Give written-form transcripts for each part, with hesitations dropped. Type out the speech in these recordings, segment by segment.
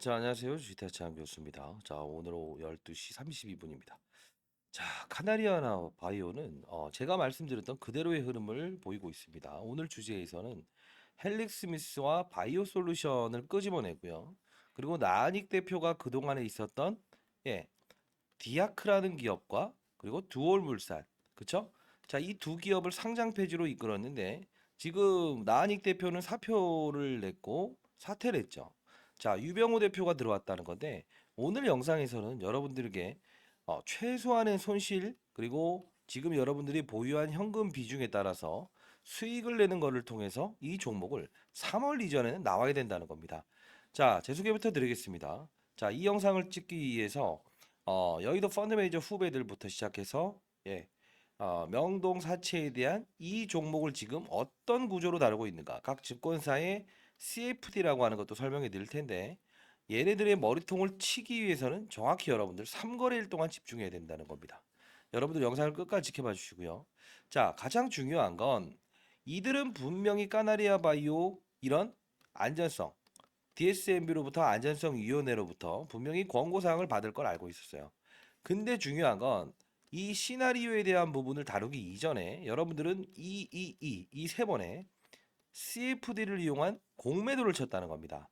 자, 안녕하세요. 주식타창 교수입니다. 자, 오늘 오후 12시 32분입니다. 자, 카나리아나 바이오는 제가 말씀드렸던 그대로의 흐름을 보이고 있습니다. 오늘 주제에서는 헬릭 스미스와 바이오 솔루션을 끄집어내고요. 그리고 나은익 대표가 그동안에 있었던 예, 디아크라는 기업과 그리고 두올물산, 그쵸? 자, 이 두 기업을 상장 폐지로 이끌었는데 지금 나은익 대표는 사표를 냈고 사퇴를 했죠. 자, 유병호 대표가 들어왔다는 건데 오늘 영상에서는 여러분들에게 최소한의 손실 그리고 지금 여러분들이 보유한 현금 비중에 따라서 수익을 내는 것을 통해서 이 종목을 3월 이전에는 나와야 된다는 겁니다. 자, 제 소개부터 드리겠습니다. 자, 이 영상을 찍기 위해서 여의도 펀드 매니저 후배들부터 시작해서 명동 사채에 대한 이 종목을 지금 어떤 구조로 다루고 있는가 각 증권사의 CFD라고 하는 것도 설명해 드릴 텐데 얘네들의 머리통을 치기 위해서는 정확히 여러분들 3거래일 동안 집중해야 된다는 겁니다. 여러분들 영상을 끝까지 지켜봐 주시고요. 자, 가장 중요한 건 이들은 분명히 까나리아 바이오 이런 안전성 DSMB로부터 안전성위원회로부터 분명히 권고사항을 받을 걸 알고 있었어요. 근데 중요한 건 이 시나리오에 대한 부분을 다루기 이전에 여러분들은 이 세 번의 CFD를 이용한 공매도를 쳤다는 겁니다.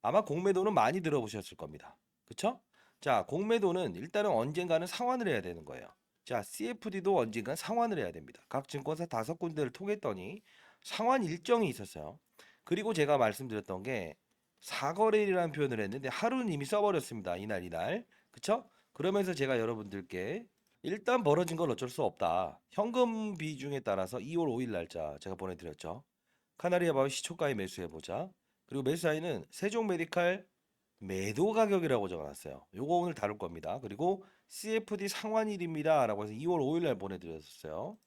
아마 공매도는 많이 들어보셨을 겁니다. 그쵸? 자, 공매도는 일단은 언젠가는 상환을 해야 되는 거예요. 자, CFD도 언젠간 상환을 해야 됩니다. 각 증권사 5군데를 통했더니 상환 일정이 있었어요. 그리고 제가 말씀드렸던 게 사거래일이라는 표현을 했는데 하루는 이미 써버렸습니다. 이날. 그쵸? 그러면서 제가 여러분들께 일단 벌어진 건 어쩔 수 없다. 현금 비중에 따라서 2월 5일 날짜 제가 보내드렸죠. 카나리아 바이오 시초가에 매수해보자. 그리고 매수 사이는 세종 메디칼 매도 가격이라고 적어놨어요. 요거 오늘 다룰 겁니다. 그리고 CFD 상환일입니다. 라고 해서 2월 5일 날 보내드렸었어요.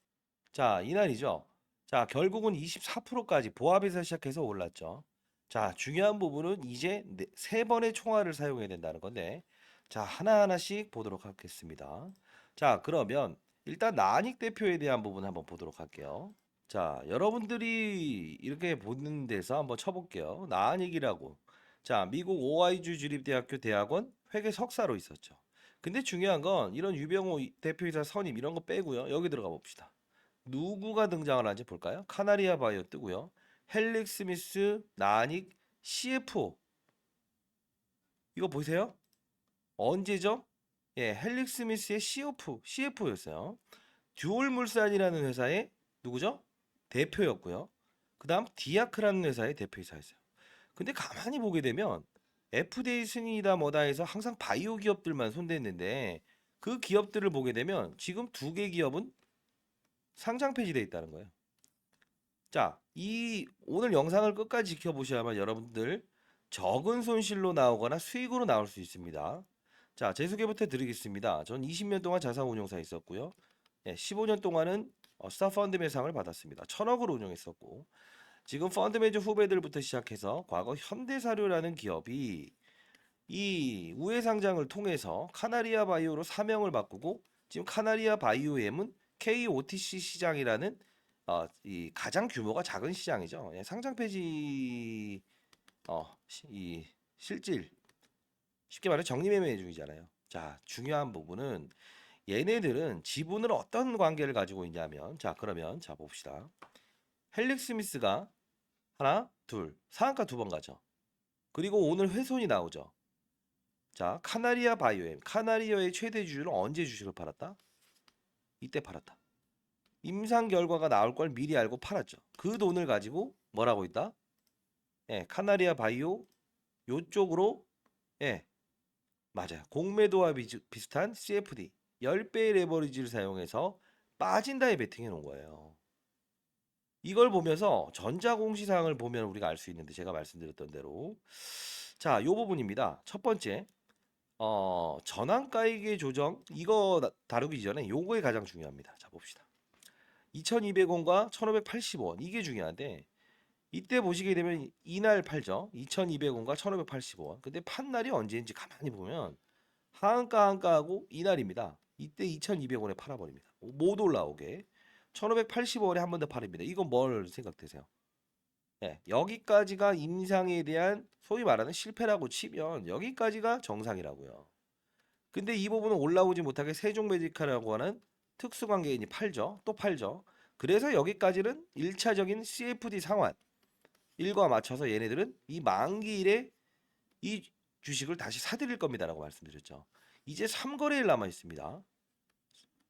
자, 이날이죠. 자, 결국은 24%까지 보합에서 시작해서 올랐죠. 자, 중요한 부분은 이제 세 번의 총알을 사용해야 된다는 건데, 자, 하나하나씩 보도록 하겠습니다. 자, 그러면 일단 나은익 대표에 대한 부분 한번 보도록 할게요. 자, 여러분들이 이렇게 보는 데서 한번 쳐볼게요. 나은익이라고. 자, 미국 오하이주 주립대학교 대학원 회계 석사로 있었죠. 근데 중요한 건 이런 유병호 대표이사 선임 이런 거 빼고요. 여기 들어가 봅시다. 누구가 등장을 하는지 볼까요? 카나리아 바이오 뜨고요. 헬릭 스미스, 나닉, CFO. 이거 보세요. 언제죠? 예, 헬릭 스미스의 CFO였어요. 듀얼물산이라는 회사의 누구죠? 대표였고요. 그 다음 디아크라는 회사의 대표이사였어요. 근데 가만히 보게 되면 FDA 승인이다 뭐다 해서 항상 바이오 기업들만 손댔는데 그 기업들을 보게 되면 지금 두 개 기업은 상장 폐지돼 있다는 거예요. 자, 이 오늘 영상을 끝까지 지켜보셔야만 여러분들 적은 손실로 나오거나 수익으로 나올 수 있습니다. 자, 제 소개부터 드리겠습니다. 전 20년 동안 자산운용사에 있었고요. 15년 동안은 스타펀드 매상을 받았습니다. 1000억을 운용했었고 지금 펀드 매니저 후배들부터 시작해서 과거 현대사료라는 기업이 이 우회 상장을 통해서 카나리아 바이오로 사명을 바꾸고 지금 카나리아 바이오엠은 KOTC 시장이라는 이 가장 규모가 작은 시장이죠. 상장 폐지 이 실질 쉽게 말해 정리매매 중이잖아요. 자, 중요한 부분은 얘네들은 지분을 어떤 관계를 가지고 있냐면 자, 그러면 자 봅시다. 헬릭 스미스가 하나, 둘, 상한가 두 번 가죠. 그리고 오늘 훼손이 나오죠. 자, 카나리아 바이오엠. 카나리아의 최대 주주는 언제 주식을 팔았다? 이때 팔았다. 임상 결과가 나올 걸 미리 알고 팔았죠. 그 돈을 가지고 뭘 하고 있다? 카나리아 바이오 요쪽으로 예, 맞아요. 공매도와 비슷한 CFD 10배의 레버리지를 사용해서 빠진다에 베팅해 놓은 거예요. 이걸 보면서 전자공시사항을 보면 우리가 알 수 있는데 제가 말씀드렸던 대로 자, 요 부분입니다. 첫 번째 전환가액의 조정 이거 다루기 전에 요거에 가장 중요합니다. 자 봅시다. 2200원과 1580원 이게 중요한데 이때 보시게 되면 이날 팔죠. 2200원과 1580원. 근데 판 날이 언제인지 가만히 보면 하한가 한가하고 이날입니다. 이때 2200원에 팔아버립니다. 못 올라오게. 1580원에 한 번 더 팔입니다. 이건 뭘 생각되세요? 예, 여기까지가 임상에 대한 소위 말하는 실패라고 치면 여기까지가 정상이라고요. 근데 이 부분은 올라오지 못하게 세종메디카라고 하는 특수관계인이 팔죠. 또 팔죠. 그래서 여기까지는 1차적인 CFD 상환 일과 맞춰서 얘네들은 이 만기일에 이 주식을 다시 사들일 겁니다라고 말씀드렸죠. 이제 3거래일 남아 있습니다.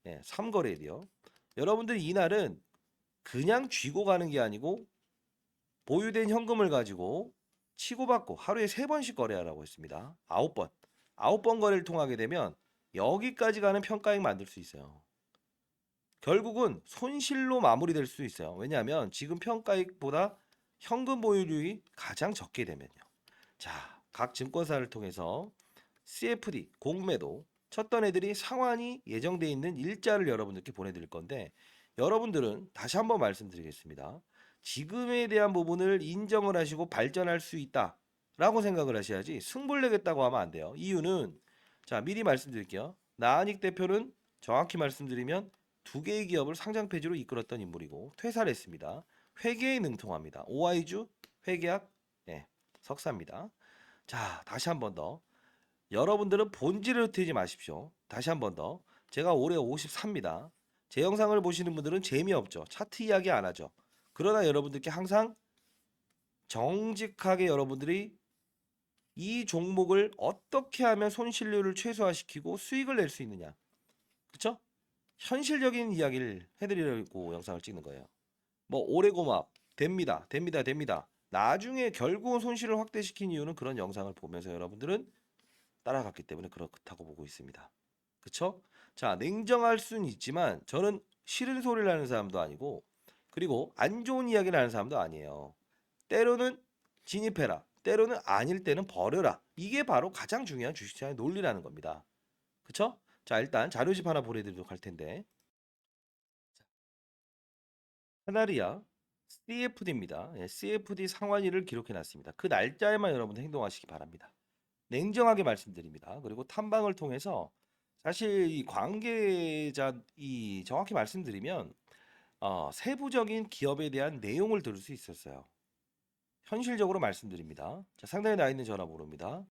예, 3거래일이요. 여러분들 이날은 그냥 쥐고 가는 게 아니고 보유된 현금을 가지고 치고받고 하루에 3번씩 거래하라고 했습니다. 9번. 9번 거래를 통하게 되면 여기까지 가는 평가액 만들 수 있어요. 결국은 손실로 마무리될 수 있어요. 왜냐하면 지금 평가액보다 현금 보유율이 가장 적게 되면요. 자, 각 증권사를 통해서 CFD 공매도 쳤던 애들이 상환이 예정돼 있는 일자를 여러분들께 보내드릴 건데 여러분들은 다시 한번 말씀드리겠습니다. 지금에 대한 부분을 인정을 하시고 발전할 수 있다라고 생각을 하셔야지 승부를 내겠다고 하면 안 돼요. 이유는 자 미리 말씀드릴게요. 나한익 대표는 정확히 말씀드리면 2개의 기업을 상장 폐지로 이끌었던 인물이고 퇴사를 했습니다. 회계에 능통합니다. 오아이주 회계학 네, 석사입니다. 자 다시 한번 더. 여러분들은 본질을 흐트리지 마십시오. 다시 한번 더. 제가 올해 54입니다. 제 영상을 보시는 분들은 재미없죠. 차트 이야기 안 하죠. 그러나 여러분들께 항상 정직하게 여러분들이 이 종목을 어떻게 하면 손실률을 최소화시키고 수익을 낼 수 있느냐. 그쵸? 현실적인 이야기를 해드리려고 영상을 찍는 거예요. 뭐 오래고맙 됩니다. 됩니다. 됩니다. 나중에 결국은 손실을 확대시킨 이유는 그런 영상을 보면서 여러분들은 따라갔기 때문에 그렇다고 보고 있습니다. 그쵸? 자, 냉정할 수는 있지만 저는 싫은 소리를 하는 사람도 아니고 그리고 안 좋은 이야기를 하는 사람도 아니에요. 때로는 진입해라. 때로는 아닐 때는 버려라. 이게 바로 가장 중요한 주식시장의 논리라는 겁니다. 그쵸? 자, 일단 자료집 하나 보내드리도록 할 텐데 카나리아 CFD입니다. 예, CFD 상환일을 기록해놨습니다. 그 날짜에만 여러분 행동하시기 바랍니다. 냉정하게 말씀드립니다. 그리고 탐방을 통해서 사실 이 관계자 이 정확히 말씀드리면 세부적인 기업에 대한 내용을 들을 수 있었어요. 현실적으로 말씀드립니다. 자, 상단에 나 있는 전화번호입니다.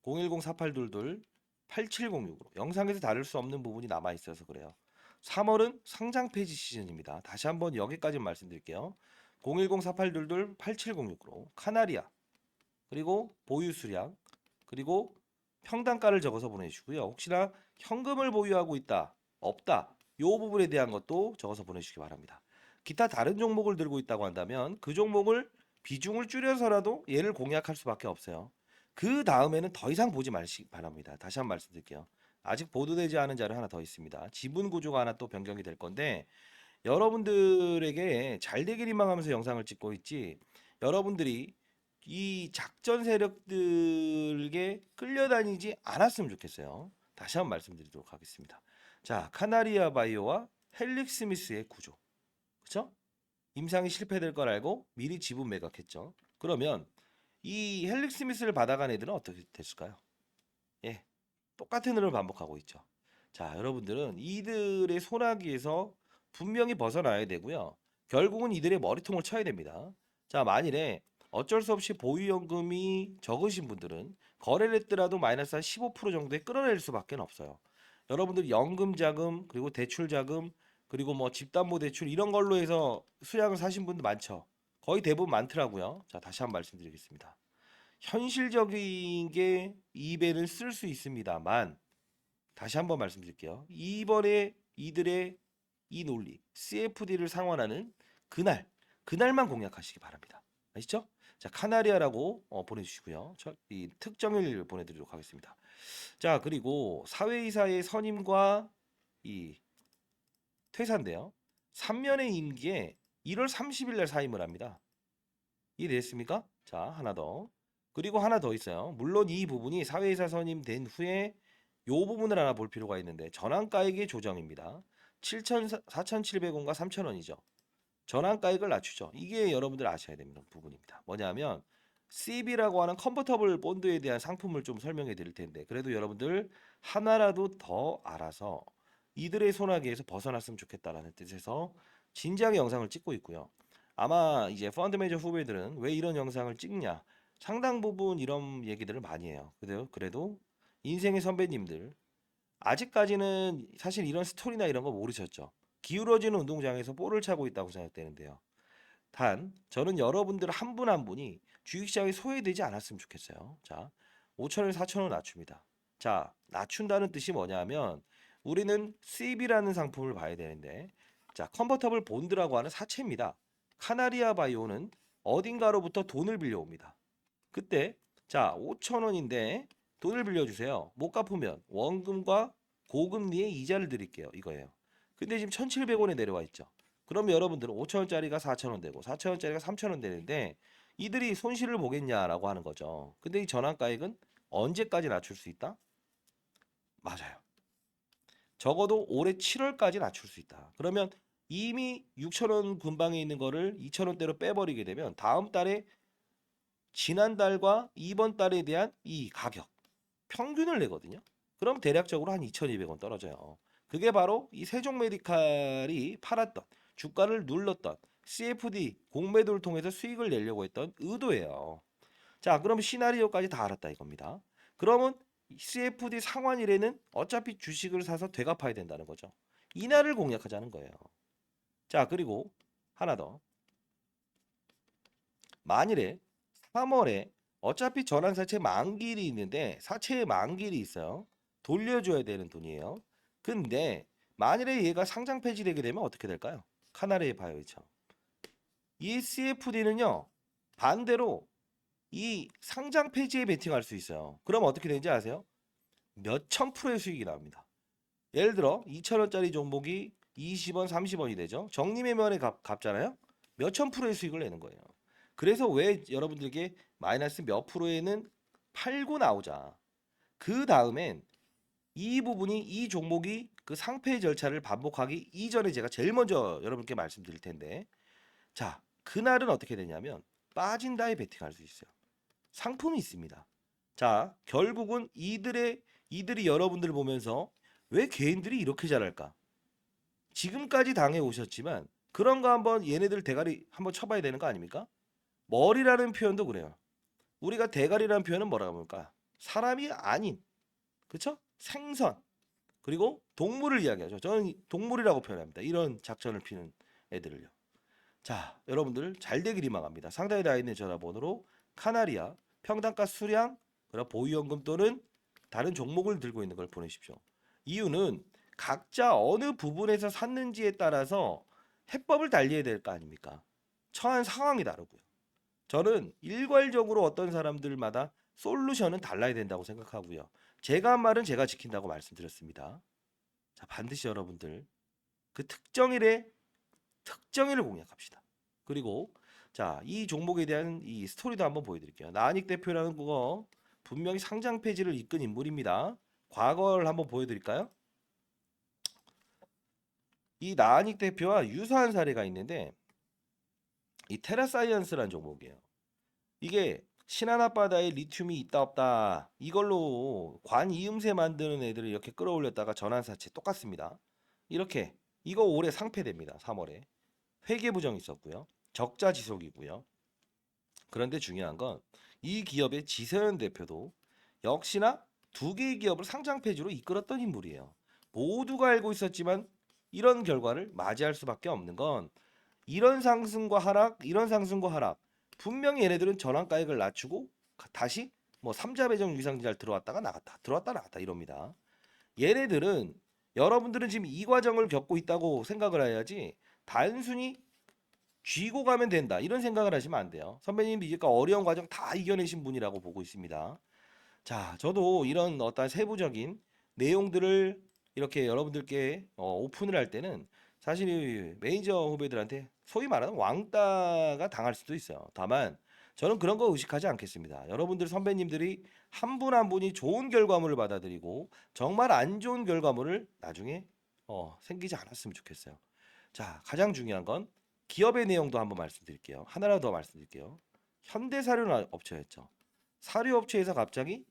010-4822-8706으로 영상에서 다룰 수 없는 부분이 남아 있어서 그래요. 3월은 상장 폐지 시즌입니다. 다시 한번 여기까지 말씀드릴게요. 010-4822-8706으로 카나리아 그리고 보유 수량 그리고 평단가를 적어서 보내주시고요. 혹시나 현금을 보유하고 있다, 없다, 요 부분에 대한 것도 적어서 보내주시기 바랍니다. 기타 다른 종목을 들고 있다고 한다면 그 종목을 비중을 줄여서라도 얘를 공략할 수밖에 없어요. 그 다음에는 더 이상 보지 마시기 바랍니다. 다시 한번 말씀드릴게요. 아직 보도되지 않은 자료 하나 더 있습니다. 지분 구조가 하나 또 변경이 될 건데 여러분들에게 잘 되길 희망하면서 영상을 찍고 있지 여러분들이 이 작전 세력들에게 끌려다니지 않았으면 좋겠어요. 다시 한번 말씀드리도록 하겠습니다. 자, 카나리아 바이오와 헬릭 스미스의 구조. 그쵸? 임상이 실패될 걸 알고 미리 지분 매각했죠. 그러면 이 헬릭 스미스를 받아간 애들은 어떻게 됐을까요? 예, 똑같은 흐름을 반복하고 있죠. 자, 여러분들은 이들의 소나기에서 분명히 벗어나야 되고요. 결국은 이들의 머리통을 쳐야 됩니다. 자, 만일에 어쩔 수 없이 보유연금이 적으신 분들은 거래를 했더라도 마이너스 한 15% 정도에 끌어낼 수밖에 없어요. 여러분들 연금 자금 그리고 대출 자금 그리고 뭐 집담보 대출 이런 걸로 해서 수량을 사신 분들 많죠. 거의 대부분 많더라고요. 자, 다시 한번 말씀드리겠습니다. 현실적인 게 이배는 쓸 수 있습니다만 다시 한번 말씀드릴게요. 이번에 이들의 이 논리 CFD를 상환하는 그날만 공략하시기 바랍니다. 아시죠? 자 카나리아라고 보내주시고요. 이 특정일 보내드리도록 하겠습니다. 자 그리고 사회이사의 선임과 이 퇴사인데요. 3년의 임기에 1월 30일 날 사임을 합니다. 이해됐습니까? 자, 하나 더. 그리고 하나 더 있어요. 물론 이 부분이 사회이사 선임된 후에 요 부분을 하나 볼 필요가 있는데 전환가액의 조정입니다. 4,700원과 3,000원이죠. 전환가액을 낮추죠. 이게 여러분들 아셔야 되는 부분입니다. 뭐냐면 CB라고 하는 컨버터블 본드에 대한 상품을 좀 설명해 드릴 텐데 그래도 여러분들 하나라도 더 알아서 이들의 소나기에서 벗어났으면 좋겠다라는 뜻에서 진지하게 영상을 찍고 있고요. 아마 이제 펀드 매니저 후배들은 왜 이런 영상을 찍냐? 상당 부분 이런 얘기들을 많이 해요. 그래도 인생의 선배님들 아직까지는 사실 이런 스토리나 이런 거 모르셨죠. 기울어지는 운동장에서 볼을 차고 있다고 생각되는데요. 단 저는 여러분들 한 분 한 분이 주식시장에 소외되지 않았으면 좋겠어요. 자, 5천원, 4천원 낮춥니다. 자, 낮춘다는 뜻이 뭐냐면 우리는 수입이라는 상품을 봐야 되는데, 자, 컨버터블 본드라고 하는 사채입니다. 카나리아 바이오는 어딘가로부터 돈을 빌려옵니다. 그때 자, 5천원인데 돈을 빌려주세요. 못 갚으면 원금과 고금리의 이자를 드릴게요. 이거예요. 근데 지금 1,700원에 내려와 있죠. 그럼 여러분들은 5천원짜리가 4천원 되고 4천원짜리가 3천원 되는데 이들이 손실을 보겠냐라고 하는 거죠. 근데 이 전환가액은 언제까지 낮출 수 있다? 맞아요. 적어도 올해 7월까지 낮출 수 있다. 그러면 이미 6천원 근방에 있는 거를 2천원대로 빼버리게 되면 다음 달에 지난달과 이번 달에 대한 이 가격 평균을 내거든요. 그럼 대략적으로 한 2,200원 떨어져요. 그게 바로 이 세종 메디칼이 팔았던 주가를 눌렀던 CFD 공매도를 통해서 수익을 내려고 했던 의도예요. 자, 그럼 시나리오까지 다 알았다 이겁니다. 그러면 CFD 상환일에는 어차피 주식을 사서 되갚아야 된다는 거죠. 이날을 공략하자는 거예요. 자, 그리고 하나 더. 만일에 3월에 어차피 전환사채 만기일이 있는데 사채에 만기일이 있어요. 돌려줘야 되는 돈이에요. 근데 만일에 얘가 상장 폐지되게 되면 어떻게 될까요? 카나리에 바이오죠. 이 CFD는요. 반대로 이 상장 폐지에 베팅할 수 있어요. 그럼 어떻게 되는지 아세요? 몇천 프로의 수익이 나옵니다. 예를 들어 2,000원짜리 종목이 20원, 30원이 되죠. 적립매매원에 갚잖아요. 몇천 프로의 수익을 내는 거예요. 그래서 왜 여러분들에게 마이너스 몇 프로에는 팔고 나오자. 그 다음엔 이 부분이 이 종목이 그 상패 절차를 반복하기 이전에 제가 제일 먼저 여러분께 말씀드릴 텐데, 자, 그날은 어떻게 되냐면 빠진다에 베팅할 수 있어요. 상품이 있습니다. 자, 결국은 이들이 여러분들 보면서 왜 개인들이 이렇게 잘할까? 지금까지 당해 오셨지만 그런 거 한번 얘네들 대가리 한번 쳐봐야 되는 거 아닙니까? 머리라는 표현도 그래요. 우리가 대가리라는 표현은 뭐라고 합니까? 사람이 아닌, 그쵸? 생선, 그리고 동물을 이야기하죠. 저는 동물이라고 표현합니다. 이런 작전을 피는 애들을요. 자, 여러분들 잘 되길 희망합니다. 상단에 나와 있는 전화번호로 카나리아, 평단가 수량, 그리고 보유연금 또는 다른 종목을 들고 있는 걸 보내십시오. 이유는 각자 어느 부분에서 샀는지에 따라서 해법을 달리해야 될 거 아닙니까? 처한 상황이 다르고요. 저는 일괄적으로 어떤 사람들마다 솔루션은 달라야 된다고 생각하고요. 제가 한 말은 제가 지킨다고 말씀드렸습니다. 자, 반드시 여러분들 그 특정일을 공략합시다. 그리고 자, 이 종목에 대한 이 스토리도 한번 보여드릴게요. 나한익 대표라는 그거 분명히 상장 폐지를 이끈 인물입니다. 과거를 한번 보여드릴까요? 이 나한익 대표와 유사한 사례가 있는데 이 테라사이언스라는 종목이에요. 이게 신안 앞바다에 리튬이 있다 없다 이걸로 관이음새 만드는 애들을 이렇게 끌어올렸다가 전환사채 똑같습니다. 이렇게 이거 올해 상폐됩니다. 3월에 회계 부정 있었고요. 적자 지속이고요. 그런데 중요한 건 이 기업의 지세현 대표도 역시나 두 개의 기업을 상장 폐지로 이끌었던 인물이에요. 모두가 알고 있었지만 이런 결과를 맞이할 수밖에 없는 건 이런 상승과 하락. 분명히 얘네들은 전환가액을 낮추고 다시 뭐 삼자 배정 유상증자를 들어왔다가 나갔다. 들어왔다 나갔다 이럽니다. 얘네들은 여러분들은 지금 이 과정을 겪고 있다고 생각을 해야지 단순히 쥐고 가면 된다. 이런 생각을 하시면 안 돼요. 선배님 이제까 어려운 과정 다 이겨내신 분이라고 보고 있습니다. 자, 저도 이런 어떤 세부적인 내용들을 이렇게 여러분들께 오픈을 할 때는 사실 이 매니저 후배들한테 소위 말하는 왕따가 당할 수도 있어요. 다만 저는 그런 거 의식하지 않겠습니다. 여러분들 선배님들이 한 분 한 분이 좋은 결과물을 받아들이고 정말 안 좋은 결과물을 나중에 생기지 않았으면 좋겠어요. 자, 가장 중요한 건 기업의 내용도 한번 말씀드릴게요. 하나라도 더 말씀드릴게요. 현대사료업체였죠. 사료업체에서 갑자기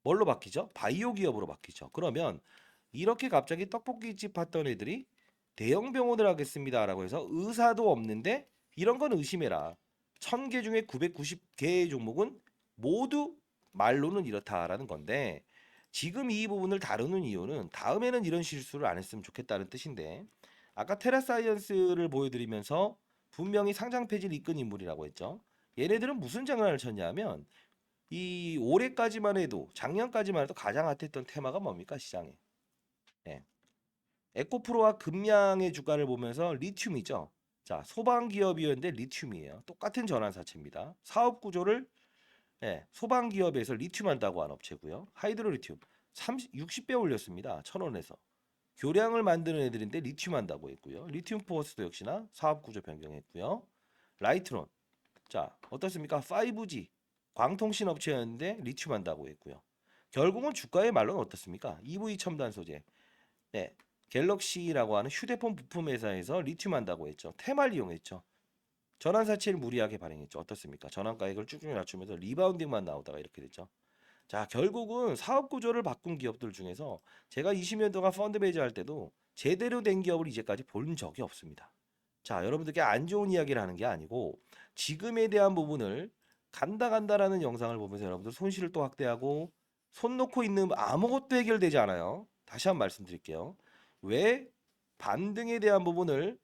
뭘로 바뀌죠? 바이오 기업으로 바뀌죠. 그러면 이렇게 갑자기 떡볶이집 하던 애들이 대형 병원을 하겠습니다라고 해서 의사도 없는데 이런 건 의심해라. 1000개 중에 990개의 종목은 모두 말로는 이렇다라는 건데 지금 이 부분을 다루는 이유는 다음에는 이런 실수를 안 했으면 좋겠다는 뜻인데 아까 테라사이언스를 보여드리면서 분명히 상장 폐지를 이끈 인물이라고 했죠. 얘네들은 무슨 장난을 쳤냐면 이 올해까지만 해도 작년까지만 해도 가장 핫했던 테마가 뭡니까 시장에. 예. 에코프로와 금양의 주가를 보면서 리튬이죠. 자, 소방 기업이었는데 리튬이에요. 똑같은 전환사채입니다. 사업 구조를 소방 기업에서 리튬 한다고 한 업체고요. 하이드로 리튬 60배 올렸습니다. 1,000원에서. 교량을 만드는 애들인데 리튬 한다고 했고요. 리튬 포어스도 역시나 사업 구조 변경했고요. 라이트론. 자, 어떻습니까? 5G 광통신 업체였는데 리튬 한다고 했고요. 결국은 주가의 말로는 어떻습니까? EV 첨단 소재. 네. 갤럭시라고 하는 휴대폰 부품 회사에서 리튬 한다고 했죠. 테마를 이용했죠. 전환사채를 무리하게 발행했죠. 어떻습니까? 전환가액을 쭉쭉 낮추면서 리바운딩만 나오다가 이렇게 됐죠. 자, 결국은 사업 구조를 바꾼 기업들 중에서 제가 20년 동안 펀드 매니저 할 때도 제대로 된 기업을 이제까지 본 적이 없습니다. 자, 여러분들께 안 좋은 이야기를 하는 게 아니고 지금에 대한 부분을 간다라는 영상을 보면서 여러분들 손실을 또 확대하고 손 놓고 있는 아무것도 해결되지 않아요. 다시 한번 말씀드릴게요. 왜 반등에 대한 부분을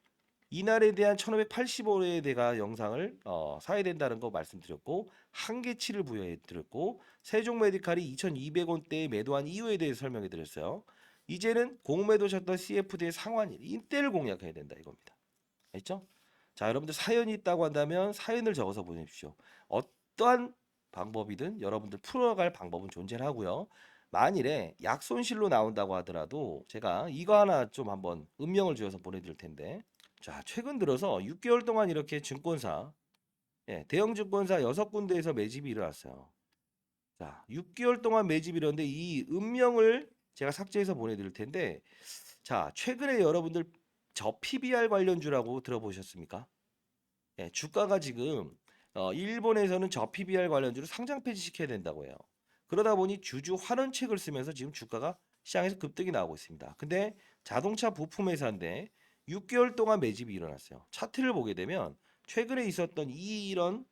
이날에 대한 1585회에 대한 영상을 사야 된다는 거 말씀드렸고 한계치를 부여해 드렸고 세종메디칼이 2200원대에 매도한 이유에 대해 설명해 드렸어요. 이제는 공매도 쳤던 CFD의 상환일 이때를 공략해야 된다 이겁니다. 알겠죠? 자, 여러분들 사연이 있다고 한다면 사연을 적어서 보내십시오. 어떠한 방법이든 여러분들 풀어갈 방법은 존재를 하고요. 만일에 약손실로 나온다고 하더라도 제가 이거 하나 좀 한번 음명을 주어서 보내드릴 텐데 자, 최근 들어서 6개월 동안 이렇게 증권사, 대형 증권사 6군데에서 매집이 일어났어요. 자, 6개월 동안 매집이 일어났는데 이 음명을 제가 삭제해서 보내드릴 텐데 자, 최근에 여러분들 저 PBR 관련주라고 들어보셨습니까? 주가가 지금 일본에서는 저 PBR 관련주를 상장 폐지시켜야 된다고 해요. 그러다 보니 주주 환원책을 쓰면서 지금 주가가 시장에서 급등이 나오고 있습니다. 근데 자동차 부품 회사인데 6개월 동안 매집이 일어났어요. 차트를 보게 되면 최근에 있었던 이런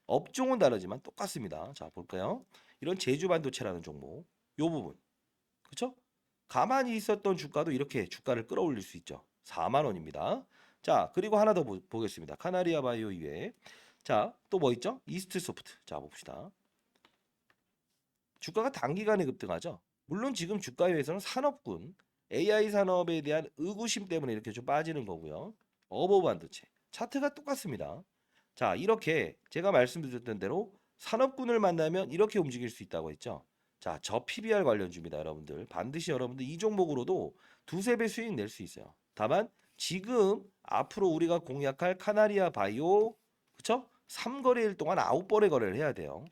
업종은 다르지만 똑같습니다. 자, 볼까요? 이런 제주 반도체라는 종목, 요 부분. 그렇죠? 가만히 있었던 주가도 이렇게 주가를 끌어올릴 수 있죠. 4만 원입니다. 자, 그리고 하나 더 보겠습니다. 카나리아 바이오 이외에 자, 또 뭐 있죠? 이스트 소프트. 자, 봅시다. 주가가 단기간에 급등하죠. 물론 지금 주가에서는 산업군, AI 산업에 대한 의구심 때문에 이렇게 좀 빠지는 거고요. 어버 반도체. 차트가 똑같습니다. 자, 이렇게 제가 말씀드렸던 대로 산업군을 만나면 이렇게 움직일 수 있다고 했죠. 자, 저 PBR 관련주입니다, 여러분들. 반드시 여러분들 이 종목으로도 두세 배 수익 낼 수 있어요. 다만 지금 앞으로 우리가 공략할 카나리아 바이오, 그쵸? 3거래일 동안 9번의 거래를 해야 돼요.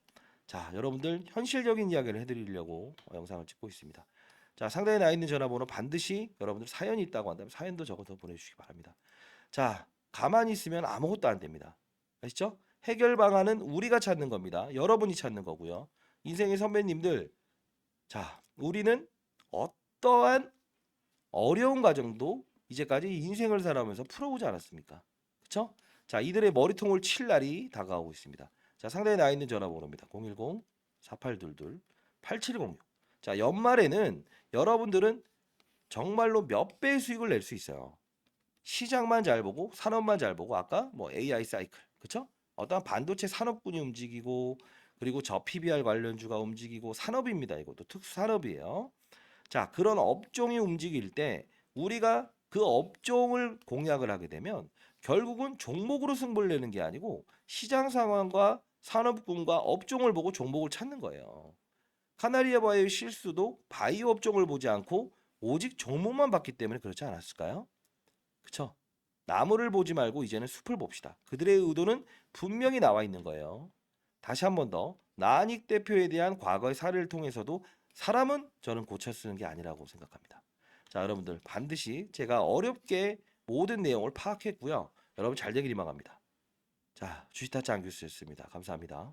자, 여러분들 현실적인 이야기를 해드리려고 영상을 찍고 있습니다. 자, 상단에 나 있는 전화번호 반드시 여러분들 사연이 있다고 한다면 사연도 적어서 보내주시기 바랍니다. 자, 가만히 있으면 아무것도 안 됩니다. 아시죠? 해결 방안은 우리가 찾는 겁니다. 여러분이 찾는 거고요. 인생의 선배님들, 자, 우리는 어떠한 어려운 과정도 이제까지 인생을 살아오면서 풀어오지 않았습니까? 그쵸? 자, 이들의 머리통을 칠 날이 다가오고 있습니다. 자, 상단에 나 있는 전화번호입니다. 010-4822-8706. 자, 연말에는 여러분들은 정말로 몇 배의 수익을 낼 수 있어요. 시장만 잘 보고 산업만 잘 보고 아까 뭐 AI 사이클, 그쵸? 어떤 반도체 산업군이 움직이고 그리고 저 PBR 관련주가 움직이고 산업입니다. 이것도 특수 산업이에요. 자, 그런 업종이 움직일 때 우리가 그 업종을 공략을 하게 되면 결국은 종목으로 승부를 내는 게 아니고 시장 상황과 산업군과 업종을 보고 종목을 찾는 거예요. 카나리아 바이오의 실수도 바이오 업종을 보지 않고 오직 종목만 봤기 때문에 그렇지 않았을까요? 그쵸? 나무를 보지 말고 이제는 숲을 봅시다. 그들의 의도는 분명히 나와 있는 거예요. 다시 한 번 더 나한익 대표에 대한 과거의 사례를 통해서도 사람은 저는 고쳐 쓰는 게 아니라고 생각합니다. 자, 여러분들 반드시 제가 어렵게 모든 내용을 파악했고요. 여러분 잘 되길 희망합니다. 자, 주식타짜 안교수였습니다. 감사합니다.